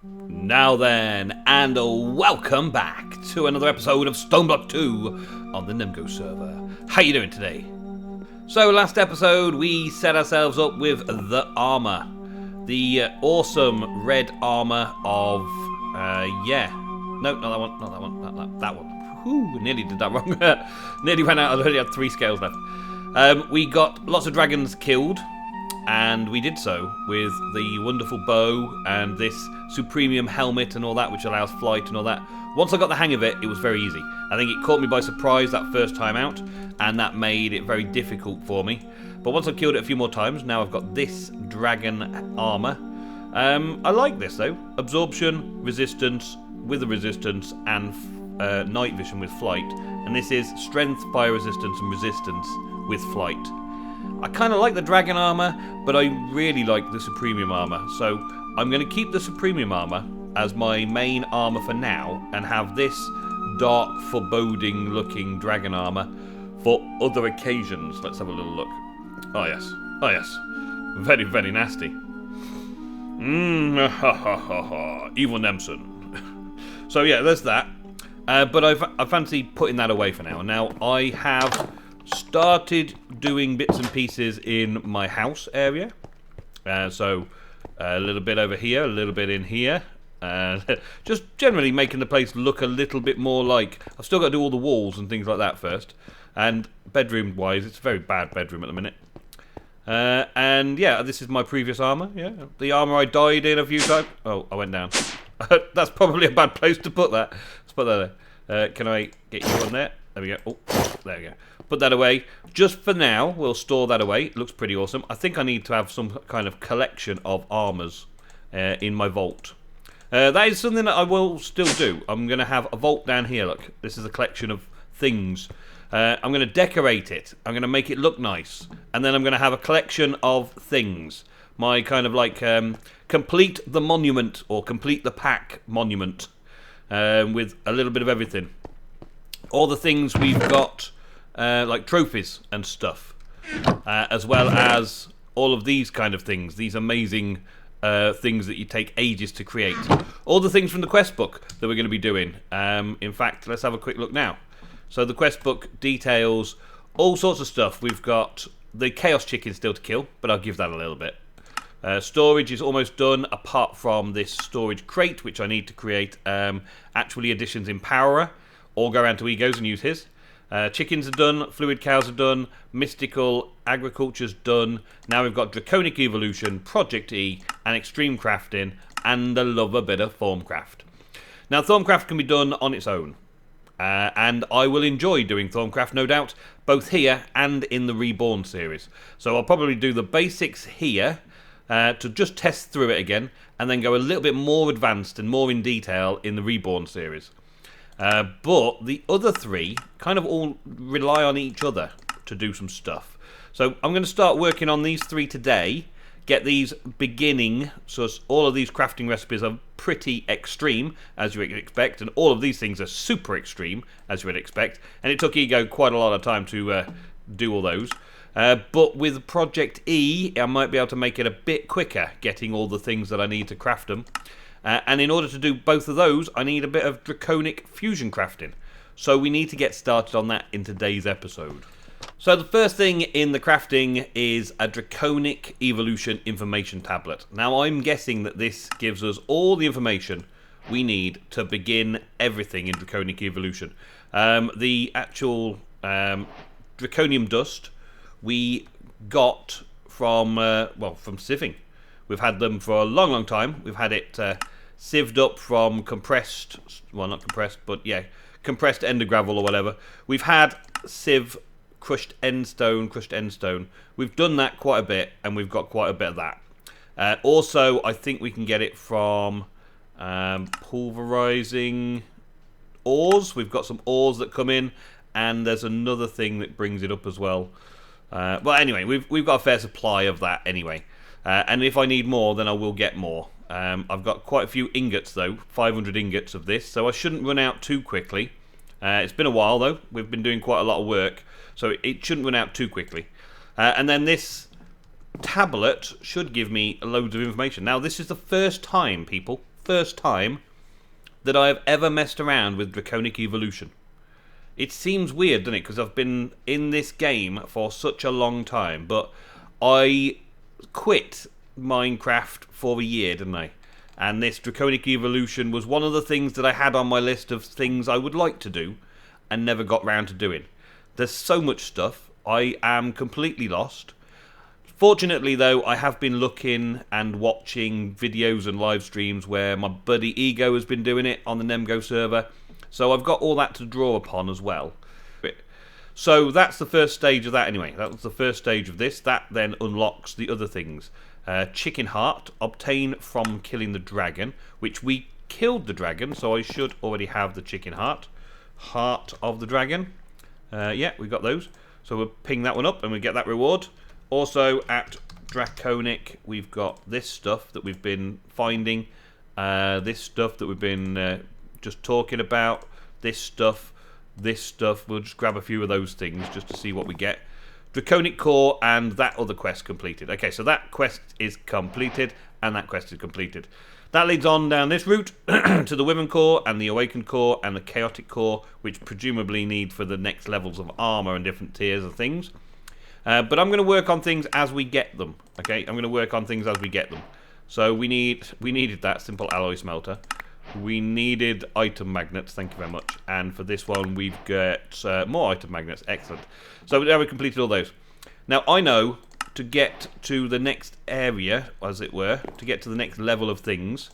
Now then, and welcome back to another episode of Stoneblock 2 on the NemGo server. How you doing today? So last episode we set ourselves up with the armor. The awesome red armor of, no, not that one, that one. Whew, nearly did that wrong. Nearly ran out, I only had 3 scales left. We got lots of dragons killed. And we did so with the wonderful bow and this supremium helmet and all that, which allows flight and all that. Once I got the hang of it, it was very easy. I think it caught me by surprise that first time out, and that made it very difficult for me. But once I've killed it a few more times, now I've got this dragon armor. I like this though. Absorption, resistance with the resistance, and night vision with flight. And this is strength, fire resistance, and resistance with flight. I kind of like the dragon armor, but I really like the supremium armor. So I'm going to keep the supremium armor as my main armor for now, and have this dark, foreboding looking dragon armor for other occasions. Let's have a little look. Oh yes, very, very nasty. Evil Nemsun. So yeah, there's that. But I fancy putting that away for now. Now I have started doing bits and pieces in my house area. So a little bit over here, a little bit in here. Just generally making the place look a little bit more like... I've still got to do all the walls and things like that first. And bedroom-wise, it's a very bad bedroom at the minute. And yeah, this is my previous armour. Yeah, the armour I died in a few times. Oh, I went down. That's probably a bad place to put that. Let's put that there. Can I get you on there? There we go. Oh, there we go. Put that away. Just for now, we'll store that away. It looks pretty awesome. I think I need to have some kind of collection of armours in my vault. That is something that I will still do. I'm going to have a vault down here. Look, this is a collection of things. I'm going to decorate it. I'm going to make it look nice. And then I'm going to have a collection of things. My kind of like complete the monument, or complete the pack monument, with a little bit of everything. All the things we've got, like trophies and stuff, as well as all of these kind of things, these amazing things that you take ages to create. All the things from the quest book that we're going to be doing. In fact, let's have a quick look now. So the quest book details all sorts of stuff. We've got the Chaos Chicken still to kill, but I'll give that a little bit. Storage is almost done, apart from this storage crate, which I need to create actually additions in Powerer, or go around to Egos and use his. Chickens are done, fluid cows are done, mystical agriculture's done. Now we've got Draconic Evolution, Project E, and Extreme Crafting, and I love a bit of Thorncraft. Now Thorncraft can be done on its own, and I will enjoy doing Thorncraft, no doubt, both here and in the Reborn series. So I'll probably do the basics here, to just test through it again, and then go a little bit more advanced and more in detail in the Reborn series. But the other 3 kind of all rely on each other to do some stuff. So I'm going to start working on these 3 today, get these beginning, so all of these crafting recipes are pretty extreme, as you would expect, and all of these things are super extreme, as you would expect, and it took Ego quite a lot of time to do all those. But with Project E, I might be able to make it a bit quicker, getting all the things that I need to craft them. And in order to do both of those, I need a bit of Draconic Fusion crafting. So we need to get started on that in today's episode. So the first thing in the crafting is a Draconic Evolution information tablet. Now I'm guessing that this gives us all the information we need to begin everything in Draconic Evolution. The actual Draconium Dust we got from sieving. We've had them for a long, long time. We've had it sieved up from compressed ender gravel or whatever. We've had sieve crushed end stone. We've done that quite a bit, and we've got quite a bit of that. Also, I think we can get it from pulverizing ores. We've got some ores that come in, and there's another thing that brings it up as well. Well, anyway, we've got a fair supply of that anyway. And if I need more, then I will get more. I've got quite a few ingots, though. 500 ingots of this, so I shouldn't run out too quickly. It's been a while, though. We've been doing quite a lot of work, so it shouldn't run out too quickly. And then this tablet should give me loads of information. Now, this is the first time, people, first time that I have ever messed around with Draconic Evolution. It seems weird, doesn't it? Because I've been in this game for such a long time, but I quit Minecraft for a year, didn't I? And this Draconic Evolution was one of the things that I had on my list of things I would like to do and never got round to doing. There's so much stuff. I am completely lost. Fortunately, though, I have been looking and watching videos and live streams where my buddy Ego has been doing it on the NemGo server. So I've got all that to draw upon as well. So that's the first stage of that anyway. That was the first stage of this. That then unlocks the other things. Chicken heart, obtain from killing the dragon, which we killed the dragon, so I should already have the chicken heart. Heart of the dragon. Yeah, we got those. So we'll ping that one up and we get that reward. Also at Draconic, we've got this stuff that we've been finding. This stuff that we've been just talking about. This stuff. We'll just grab a few of those things just to see what we get. Draconic core and that other quest completed. Okay, so that quest is completed and that quest is completed. That leads on down this route to the Women core and the Awakened core and the Chaotic core, which presumably need for the next levels of armor and different tiers of things. But I'm going to work on things as we get them. Okay, I'm going to work on things as we get them. So we needed that simple alloy smelter. We needed item magnets, thank you very much. And for this one, we've got more item magnets. Excellent. So now we've completed all those. Now, I know to get to the next area, as it were, to get to the next level of things,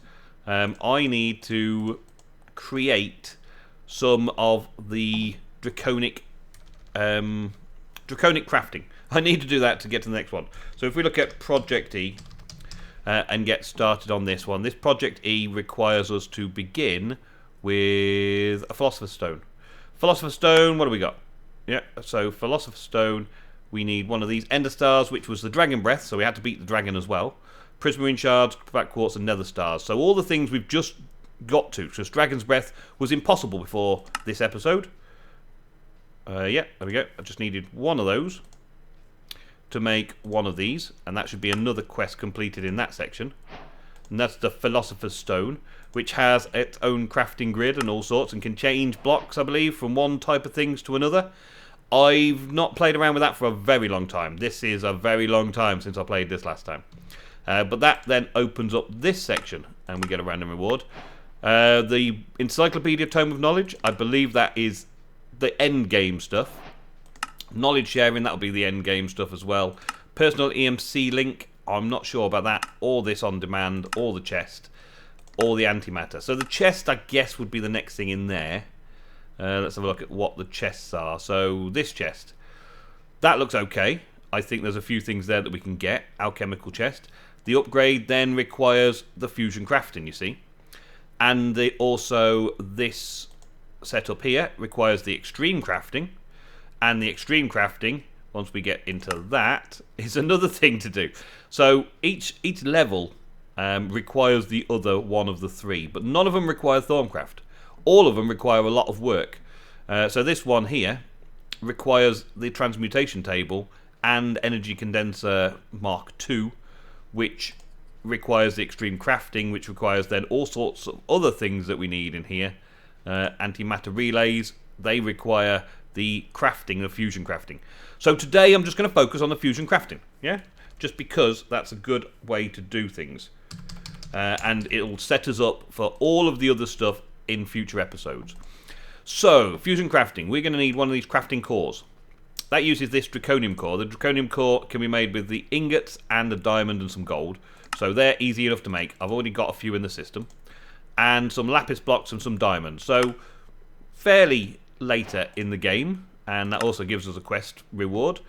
I need to create some of the draconic crafting. I need to do that to get to the next one. So if we look at Project E, and get started on this one. This Project E requires us to begin with a Philosopher's Stone. Philosopher's Stone, what do we got? Yeah, so Philosopher's Stone, we need one of these Ender Stars, which was the Dragon Breath, so we had to beat the dragon as well. Prismarine Shards, Black Quartz, and Nether Stars. So all the things we've just got to, because Dragon's Breath was impossible before this episode. Yeah, there we go. I just needed one of those to make one of these, and that should be another quest completed in that section. And that's the Philosopher's Stone, which has its own crafting grid and all sorts, and can change blocks, I believe, from one type of things to another. I've not played around with that for a very long time. This is a very long time since I played this last time. But that then opens up this section, and we get a random reward. The Encyclopedia Tome of Knowledge, I believe that is the end game stuff. Knowledge sharing, that'll be the end game stuff as well. Personal EMC link, I'm not sure about that. Or this on demand, or the chest, or the antimatter. So the chest, I guess, would be the next thing in there. Let's have a look at what the chests are. So this chest, that looks okay. I think there's a few things there that we can get. Alchemical Chest. The upgrade then requires the fusion crafting, you see. And also this setup here requires the extreme crafting. And the extreme crafting, once we get into that, is another thing to do. So each level requires the other one of the three, but none of them require Thorncraft. All of them require a lot of work. So this one here requires the transmutation table and energy condenser Mark II, which requires the extreme crafting, which requires then all sorts of other things that we need in here. Antimatter relays, they require the crafting of fusion crafting. So today I'm just going to focus on the fusion crafting, yeah? Just because that's a good way to do things. And it'll set us up for all of the other stuff in future episodes. So, fusion crafting. We're going to need one of these crafting cores. That uses this Draconium core. The Draconium core can be made with the ingots and a diamond and some gold. So they're easy enough to make. I've already got a few in the system. And some lapis blocks and some diamonds. So, fairly later in the game, and that also gives us a quest reward.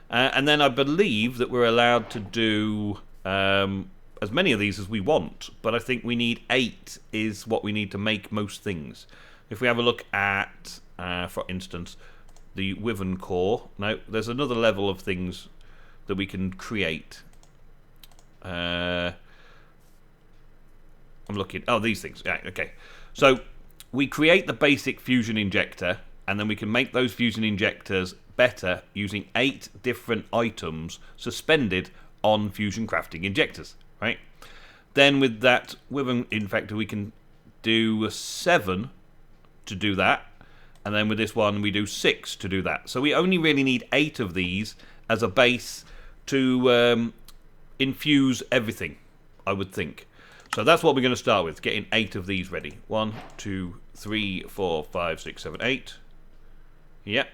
And then I believe that we're allowed to do as many of these as we want, but I think we need 8 is what we need to make most things. If we have a look at, for instance, the Wyvern core, no, there's another level of things that we can create. I'm looking, oh, these things, yeah, okay. So we create the basic fusion injector, and then we can make those fusion injectors better using 8 different items suspended on fusion crafting injectors, right? Then with that, with an infector, we can do 7 to do that. And then with this one, we do 6 to do that. So we only really need 8 of these as a base to infuse everything, I would think. So that's what we're going to start with, getting 8 of these ready. 1, 2, 3, 4, 5, 6, 7, 8. Yep,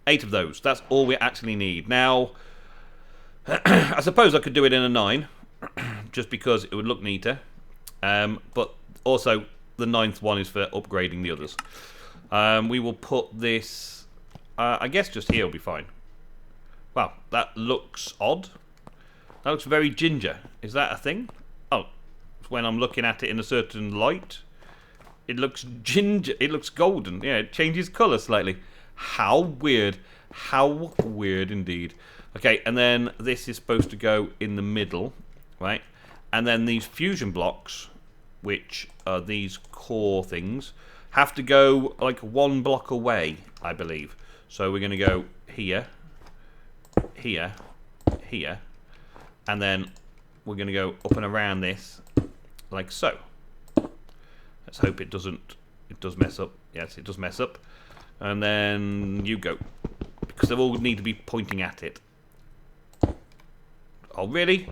8 of those. That's all we actually need. Now, I suppose I could do it in a 9, just because it would look neater. But also, the 9th one is for upgrading the others. We will put this, I guess just here will be fine. Wow, that looks odd. That looks very ginger. Is that a thing? Oh, when I'm looking at it in a certain light, it looks ginger. It looks golden. Yeah, it changes colour slightly. How weird. How weird indeed. Okay, and then this is supposed to go in the middle, right? And then these fusion blocks, which are these core things, have to go like 1 block away, I believe. So we're going to go here, here, here, and then we're going to go up and around this, like so. Let's hope it does mess up. Yes, it does mess up. And then you go, because they all need to be pointing at it. Oh, really?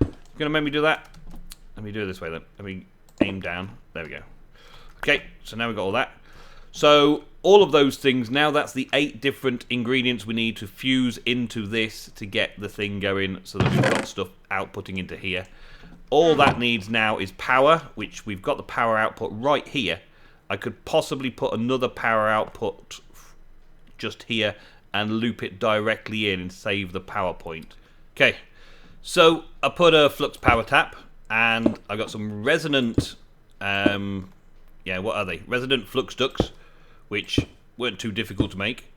You're going to make me do that? Let me do it this way then. Let me aim down. There we go. Okay, so now we've got all that. So all of those things, now that's the 8 different ingredients we need to fuse into this to get the thing going so that we've got stuff outputting into here. All that needs now is power, which we've got the power output right here. I could possibly put another power output just here and loop it directly in and save the power point. Okay, so I put a flux power tap and I got some resonant... yeah, what are they? Resonant flux ducts, which weren't too difficult to make,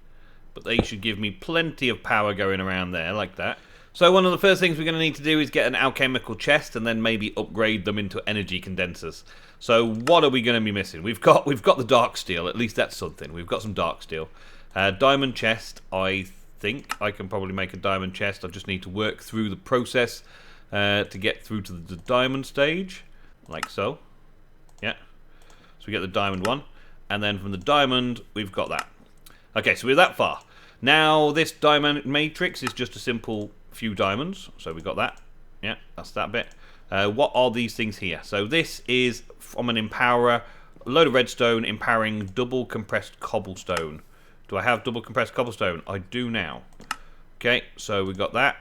but they should give me plenty of power going around there, like that. So one of the first things we're going to need to do is get an alchemical chest, and then maybe upgrade them into energy condensers. So what are we going to be missing? We've got the dark steel. At least that's something. We've got some dark steel. Diamond chest. I think I can probably make a diamond chest. I just need to work through the process to get through to the diamond stage, like so. Yeah. So we get the diamond one, and then from the diamond, we've got that. Okay, so we're that far. Now, this diamond matrix is just a simple few diamonds, so we got that. Yeah, that's that bit. What are these things here? So this is from an empowerer, a load of redstone empowering double compressed cobblestone. Do I have double compressed cobblestone? I do now. Okay, so we got that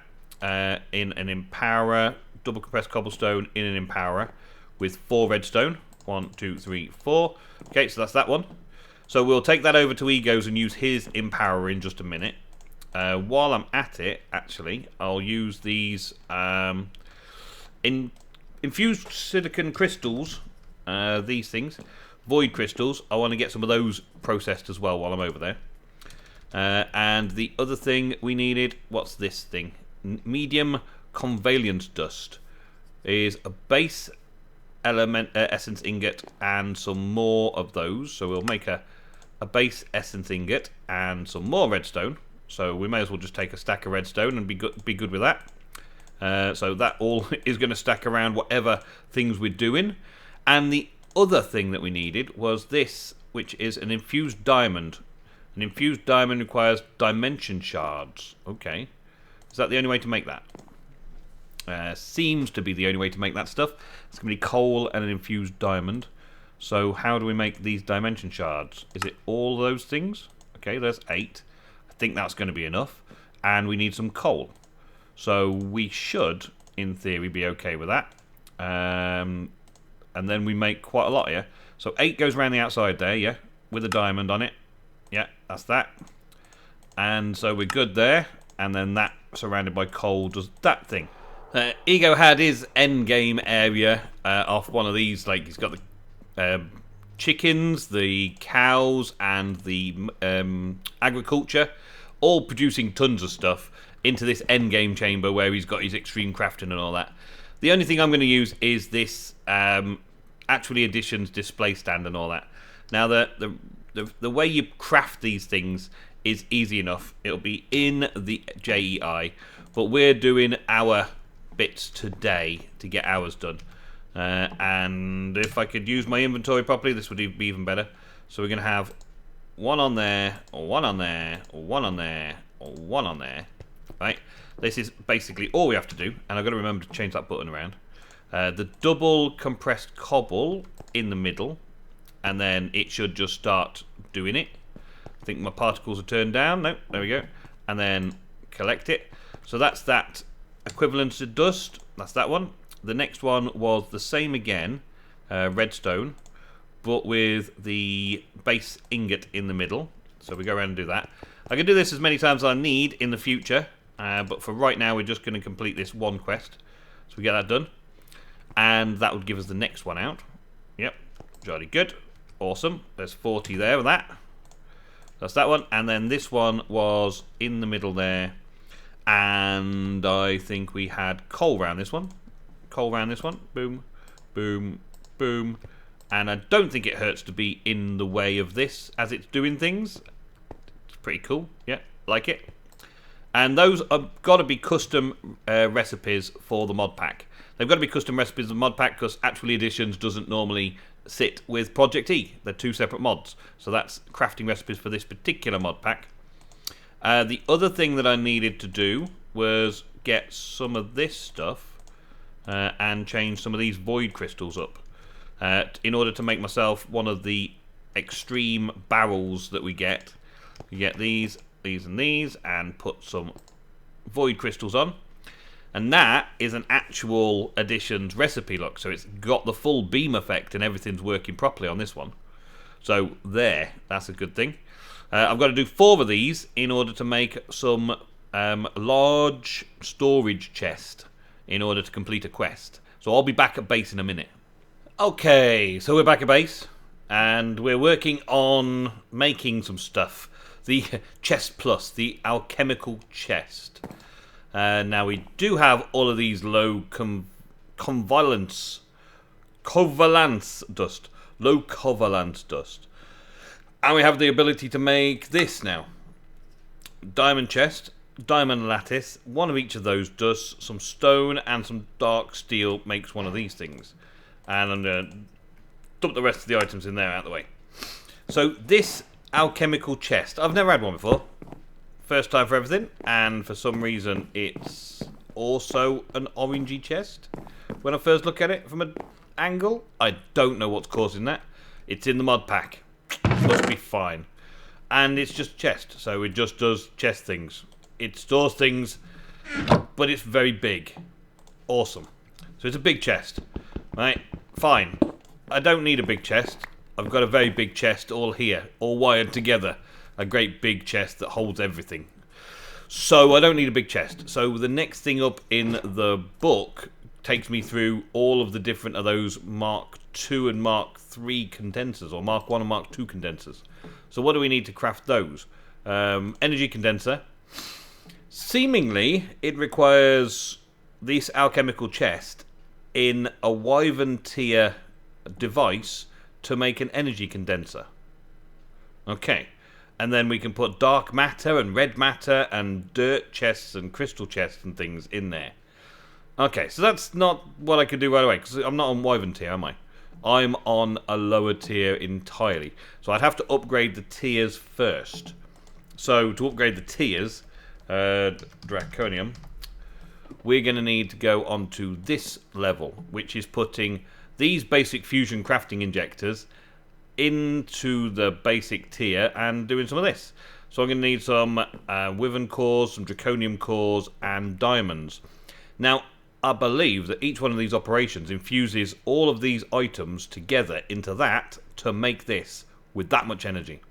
in an empowerer, double compressed cobblestone in an empowerer with 4 redstone. 1, 2, 3, 4. Okay, so that's that one. So we'll take that over to Egos and use his empower in just a minute. While I'm at it, actually, I'll use these infused silicon crystals. These things, void crystals. I want to get some of those processed as well while I'm over there. And the other thing we needed, what's this thing? Medium convalient dust is a base element essence ingot and some more of those. So we'll make a base essence ingot and some more redstone. So we may as well just take a stack of redstone and be good with that. So that all is going to stack around whatever things we're doing. And the other thing that we needed was this, which is an infused diamond. An infused diamond requires dimension shards. Okay. Is that the only way to make that? Seems to be the only way to make that stuff. It's going to be coal and an infused diamond. So how do we make these dimension shards? Is it all those things? Okay, there's 8. I think that's going to be enough. And we need some coal. So we should, in theory, be okay with that. And then we make quite a lot here. So 8 goes around the outside there, yeah, with a diamond on it. Yeah, that's that. And so we're good there. And then that, surrounded by coal, does that thing. Ego had his end game area off one of these. Like, he's got the chickens, the cows, and the agriculture, all producing tons of stuff into this end game chamber where he's got his extreme crafting and all that. The only thing I'm going to use is this actually additions display stand and all that. Now the way you craft these things is easy enough. It'll be in the JEI, but we're doing our bits today to get ours done. And if I could use my inventory properly, this would be even better. So we're going to have one on there, one on there, one on there, one on there. Right? This is basically all we have to do. And I've got to remember to change that button around. The double compressed cobble in the middle. And then it should just start doing it. I think my particles are turned down. No, there we go. And then collect it. So that's that equivalent to dust. That's that one. The next one was the same again, redstone, but with the base ingot in the middle. So we go around and do that. I can do this as many times as I need in the future, but for right now we're just going to complete this one quest. So we get that done. And that would give us the next one out. Yep, jolly good. Awesome. There's 40 there with that. That's that one. And then this one was in the middle there. And I think we had coal round this one. Coal round this one. Boom, boom, boom. And I don't think it hurts to be in the way of this as it's doing things. It's pretty cool. Yeah, like it. And those have got to be custom recipes for the mod pack. They've got to be custom recipes of the mod pack because Actually Editions doesn't normally sit with Project E. They're two separate mods. So that's crafting recipes for this particular mod pack. The other thing that I needed to do was get some of this stuff and change some of these void crystals up in order to make myself one of the extreme barrels that we get. You get these, and these, and put some void crystals on. And that is an actual Editions recipe look. So it's got the full beam effect and everything's working properly on this one. So there, that's a good thing. I've got to do 4 of these in order to make some large storage chest in order to complete a quest. So I'll be back at base in a minute. Okay, so we're back at base. And we're working on making some stuff. The Chest Plus, the Alchemical Chest. Now we do have all of these low covalence dust. Low covalence dust. And we have the ability to make this now. Diamond chest, diamond lattice. One of each of those does some stone and some dark steel makes one of these things. And I'm going to dump the rest of the items in there out of the way. So this alchemical chest, I've never had one before. First time for everything, and for some reason it's also an orangey chest. When I first look at it from an angle, I don't know what's causing that. It's in the mod pack. Must be fine. And it's just chest, so it just does chest things. It stores things, but it's very big. Awesome. So it's a big chest. Right, fine. I don't need a big chest. I've got a very big chest all here, all wired together. A great big chest that holds everything. So I don't need a big chest. So the next thing up in the book takes me through all of the different of those Mark II and Mark III condensers, or Mark I and Mark II condensers. So what do we need to craft those? Energy condenser. Seemingly, it requires this alchemical chest in a Wyvern tier device to make an energy condenser. Okay. And then we can put dark matter and red matter and dirt chests and crystal chests and things in there. Okay, so that's not what I could do right away, because I'm not on Wyvern tier, am I? I'm on a lower tier entirely. So I'd have to upgrade the tiers first. So to upgrade the tiers, Draconium, we're going to need to go onto this level, which is putting these basic fusion crafting injectors into the basic tier and doing some of this. So I'm going to need some Wyvern cores, some Draconium cores, and diamonds. Now, I believe that each one of these operations infuses all of these items together into that to make this with that much energy.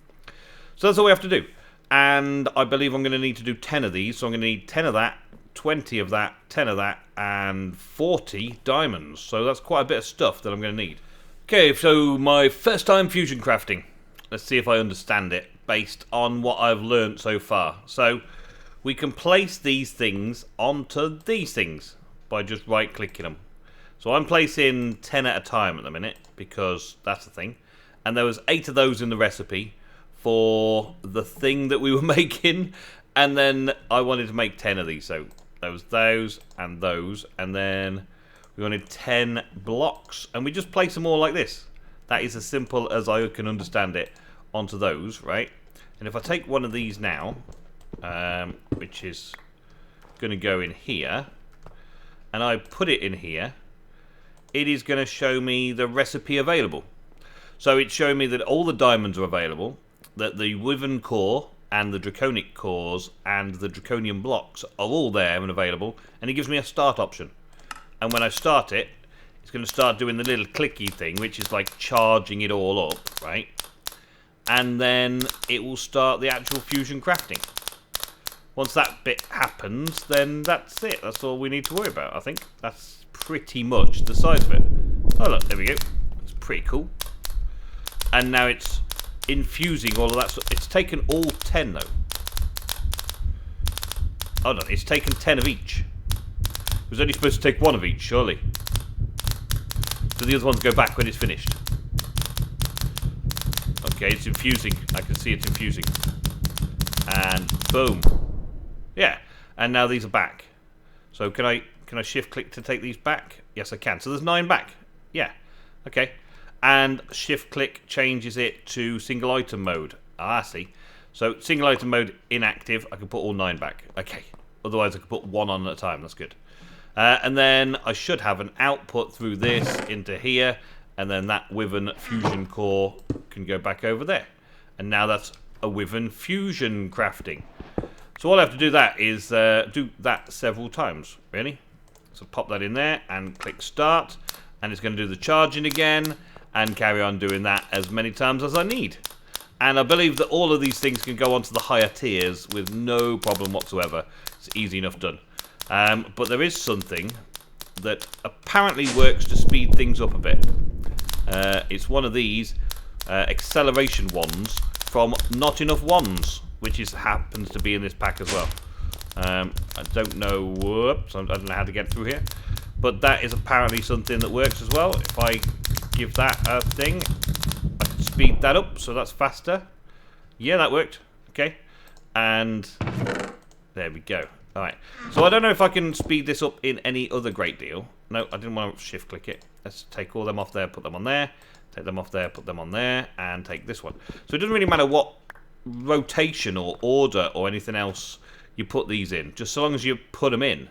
So that's all we have to do. And I believe I'm going to need to do 10 of these. So I'm going to need 10 of that, 20 of that, 10 of that, and 40 diamonds. So that's quite a bit of stuff that I'm going to need. Okay, so my first time fusion crafting. Let's see if I understand it based on what I've learned so far. So we can place these things onto these things by just right clicking them. So I'm placing 10 at a time at the minute because that's the thing. And there was 8 of those in the recipe for the thing that we were making. And then I wanted to make 10 of these. So there was those and those. And then We wanted 10 blocks, and we just place them all like this. That is as simple as I can understand it onto those, right? And if I take one of these now, which is going to go in here, and I put it in here, it is going to show me the recipe available. So it's showing me that all the diamonds are available, that the Wyvern core and the Draconic cores and the Draconian blocks are all there and available, and it gives me a start option. And when I start it, it's going to start doing the little clicky thing, which is like charging it all up, right? And then it will start the actual fusion crafting. Once that bit happens, then that's it. That's all we need to worry about, I think. That's pretty much the size of it. Oh look, there we go. It's pretty cool. And now it's infusing all of that stuff. It's taken all 10 though. Hold on, it's taken 10 of each. It was only supposed to take 1 of each, surely. So the other ones go back when it's finished. Okay, it's infusing. I can see it's infusing. And boom. Yeah. And now these are back. So can I shift click to take these back? Yes, I can. So there's 9 back. Yeah. Okay. And shift click changes it to single item mode. Ah, I see. So single item mode inactive. I can put all 9 back. Okay. Otherwise I could put 1 on at a time. That's good. And then I should have an output through this into here, and then that Wyvern fusion core can go back over there. And now that's a Wyvern fusion crafting. So all I have to do that is do that several times, really. So pop that in there and click start, and it's going to do the charging again and carry on doing that as many times as I need. And I believe that all of these things can go onto the higher tiers with no problem whatsoever. It's easy enough done. But there is something that apparently works to speed things up a bit. It's one of these acceleration wands from Not Enough Wands, which happens to be in this pack as well. I don't know. Whoops, I don't know how to get through here, but that is apparently something that works as well. If I give that a thing, I can speed that up, so that's faster. Yeah, that worked. Okay, and there we go. Alright, so I don't know if I can speed this up in any other great deal. No, I didn't want to shift click it. Let's take all them off there, put them on there. Take them off there, put them on there, and take this one. So it doesn't really matter what rotation or order or anything else you put these in, just so long as you put them in.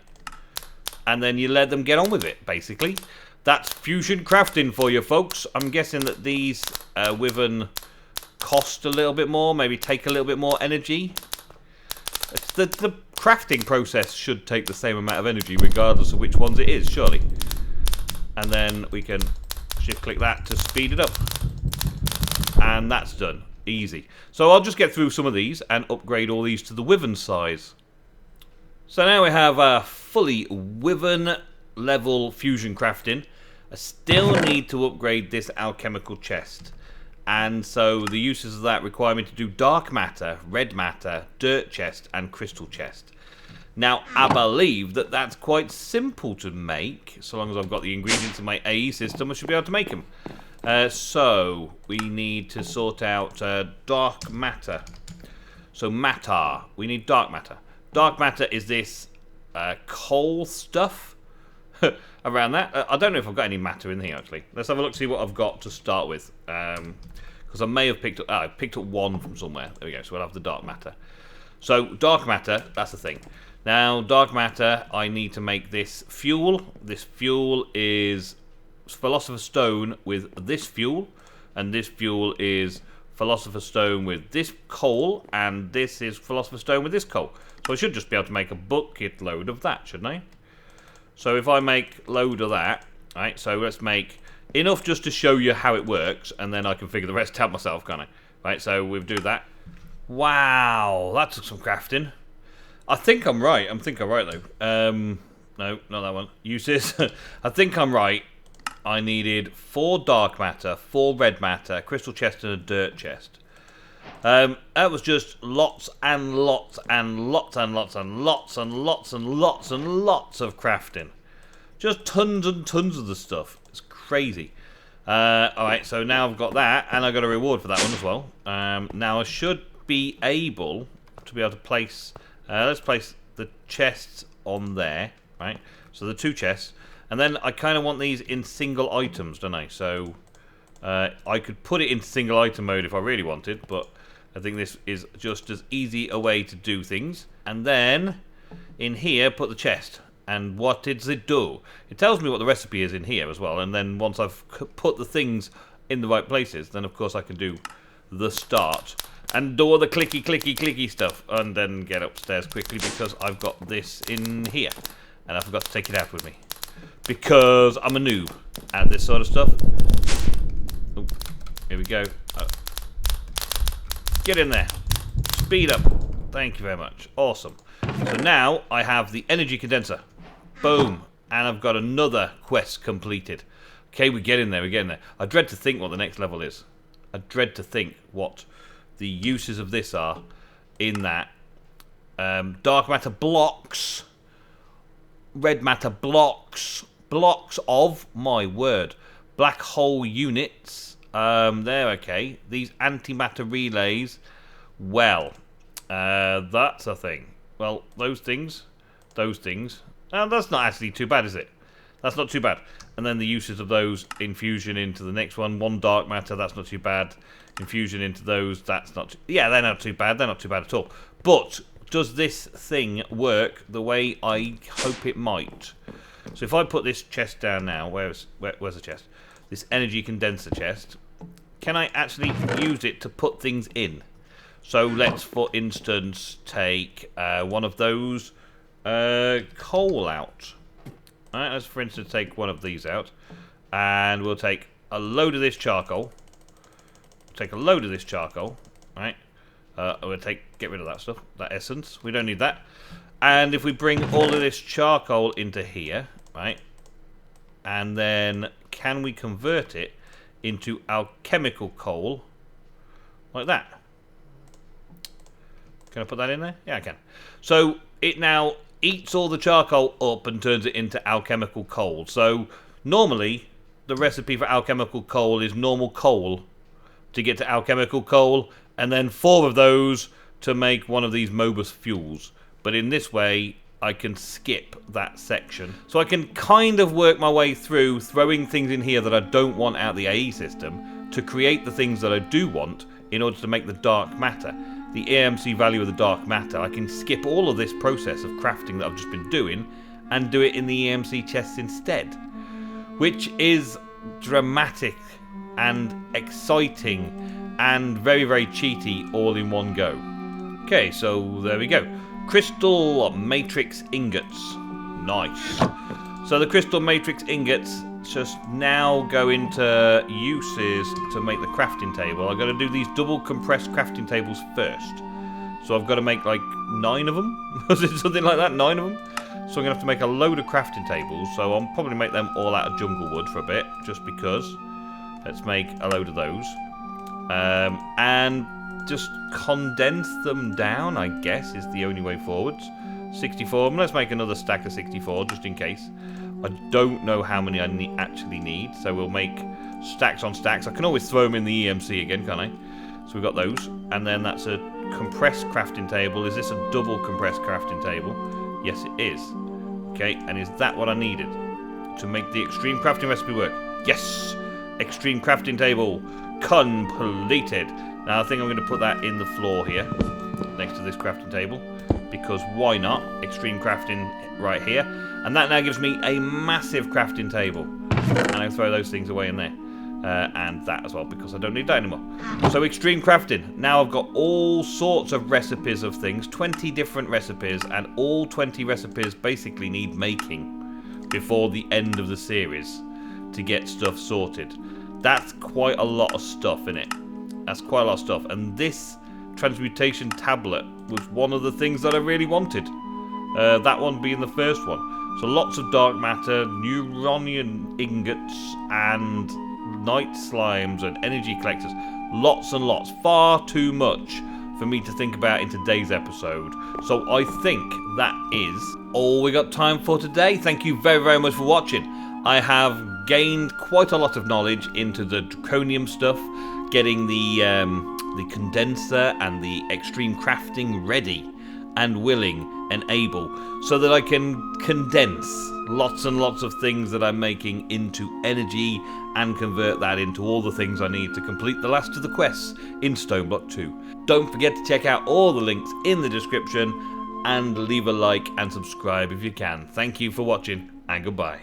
And then you let them get on with it, basically. That's fusion crafting for you, folks. I'm guessing that these Wyvern cost a little bit more, maybe take a little bit more energy. The crafting process should take the same amount of energy regardless of which ones it is, surely. And then we can shift click that to speed it up. And that's done. Easy. So I'll just get through some of these and upgrade all these to the Wyvern size. So now we have a fully Wyvern level fusion crafting. I still need to upgrade this Alchemical Chest. And so the uses of that require me to do dark matter, red matter, dirt chest, and crystal chest. Now, I believe that that's quite simple to make. So long as I've got the ingredients in my AE system, I should be able to make them. So we need to sort out dark matter. So matter. We need dark matter. Dark matter is this coal stuff around that. I don't know if I've got any matter in here, actually. Let's have a look, see what I've got to start with. Because I may have picked up... I picked up 1 from somewhere. There we go. So we'll have the dark matter. So dark matter, that's the thing. Now, dark matter, I need to make this fuel. This fuel is Philosopher's Stone with this fuel. And this fuel is Philosopher's Stone with this coal. And this is Philosopher's Stone with this coal. So I should just be able to make a bucket load of that, shouldn't I? So if I make load of that, right, so let's make enough just to show you how it works, and then I can figure the rest out myself, can't I? Right, so we'll do that. Wow, that took some crafting. I think I'm right. I'm right, though. No, not that one. Uses. I think I'm right. I needed 4 dark matter, 4 red matter, crystal chest, and a dirt chest. That was just lots and lots and lots and lots and lots and lots and lots and lots of crafting. Just tons and tons of the stuff. It's crazy. Alright, so now I've got that, and I got a reward for that one as well. Now I should be able to place... let's place the chests on there, right? So the 2 chests. And then I kind of want these in single items, don't I? So I could put it into single item mode if I really wanted, but I think this is just as easy a way to do things. And then in here, put the chest. And what does it do? It tells me what the recipe is in here as well. And then once I've put the things in the right places, then of course I can do the start and do all the clicky stuff, and then get upstairs quickly because I've got this in here and I forgot to take it out with me because I'm a noob at this sort of stuff. Ooh, here we go. Get in there. Speed up. Thank you very much. Awesome. So now I have the energy condenser. Boom. And I've got another quest completed. Okay, we get in there, we get in there. I dread to think what the next level is. I dread to think what the uses of this are in that. Dark matter blocks. Red matter blocks. Blocks of, my word, black hole units. There, okay. These antimatter relays. Well, that's a thing. Well, those things. That's not actually too bad, is it? That's not too bad. And then the uses of those, infusion into the next one. One dark matter, that's not too bad. Infusion into those, that's not too... Yeah, they're not too bad. They're not too bad at all. But does this thing work the way I hope it might? So if I put this chest down now, where's the chest? This energy condenser chest. Can I actually use it to put things in? So let's, for instance, take one of those coal out. Alright, let's for instance take one of these out. And we'll take a load of this charcoal. Right? We'll get rid of that stuff, that essence. We don't need that. And if we bring all of this charcoal into here, right? And then can we convert it into alchemical coal like that? Can I put that in there? Yeah, I can. So it now eats all the charcoal up and turns it into alchemical coal. So normally the recipe for alchemical coal is normal coal to get to alchemical coal, and then 4 of those to make one of these Mobus fuels. But in this way I can skip that section. So I can kind of work my way through throwing things in here that I don't want out the AE system to create the things that I do want in order to make the dark matter. The AMC value of the dark matter, I can skip all of this process of crafting that I've just been doing and do it in the AMC chests instead, which is dramatic and exciting and very, very cheaty all in one go. Okay, so there we go. Crystal matrix ingots. Nice. So the crystal matrix ingots just now go into uses to make the crafting table. I've got to do these double compressed crafting tables first. So I've got to make like 9 of them. Was it something like that? 9 of them? So I'm going to have to make a load of crafting tables. So I'll probably make them all out of jungle wood for a bit, just because. Let's make a load of those. And just condense them down, I guess, is the only way forwards. 64. Let's make another stack of 64, just in case. I don't know how many I actually need, so we'll make stacks on stacks. I can always throw them in the EMC again, can't I? So we've got those. And then that's a compressed crafting table. Is this a double compressed crafting table? Yes, it is. Okay, and is that what I needed to make the extreme crafting recipe work? Yes! Extreme crafting table completed. Now I think I'm going to put that in the floor here, next to this crafting table, because why not? Extreme crafting right here. And that now gives me a massive crafting table. And I throw those things away in there. And that as well, because I don't need that anymore. So extreme crafting. Now I've got all sorts of recipes of things, 20 different recipes, and all 20 recipes basically need making before the end of the series to get stuff sorted. That's quite a lot of stuff in it. That's quite a lot of stuff. And this transmutation tablet was one of the things that I really wanted. That one being the first one. So lots of dark matter, neuronian ingots, and night slimes and energy collectors. Lots and lots. Far too much for me to think about in today's episode. So I think that is all we got time for today. Thank you very, very much for watching. I have gained quite a lot of knowledge into the draconium stuff, getting the condenser and the extreme crafting ready. and willing and able, so that I can condense lots and lots of things that I'm making into energy and convert that into all the things I need to complete the last of the quests in Stoneblock 2. Don't forget to check out all the links in the description and leave a like and subscribe if you can. Thank you for watching, and goodbye.